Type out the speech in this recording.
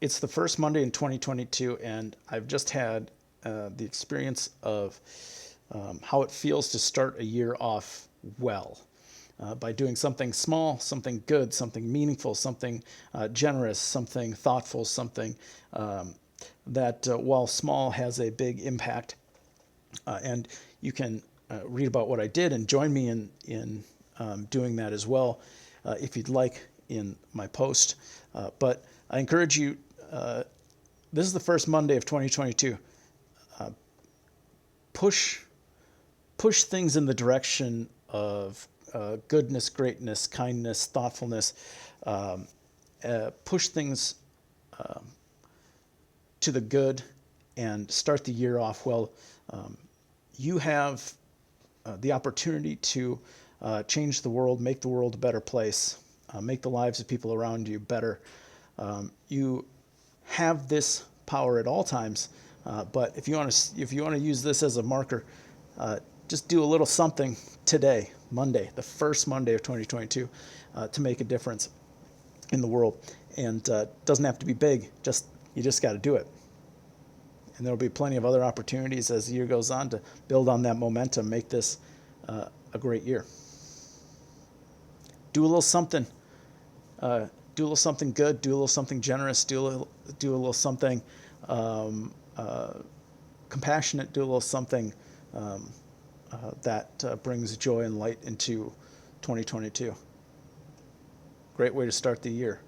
It's the first Monday in 2022, and I've just had the experience of how it feels to start a year off well. By doing something small, something good, something meaningful, something generous, something thoughtful, something that, while small, has a big impact. And you can read about what I did and join me in doing that as well, if you'd like, in my post. But I encourage you, this is the first Monday of 2022. Push things in the direction of goodness, greatness, kindness, thoughtfulness. Push things to the good and start the year off well. You have the opportunity to change the world, make the world a better place, make the lives of people around you better. You have this power at all times, but if you want to use this as a marker, just do a little something today, Monday, the first Monday of 2022, to make a difference in the world. And doesn't have to be big. You just got to do it. And there'll be plenty of other opportunities as the year goes on to build on that momentum, make this a great year. Do a little something. Do a little something good. Do a little something generous. Do a little something compassionate. Do a little something that brings joy and light into 2022. Great way to start the year.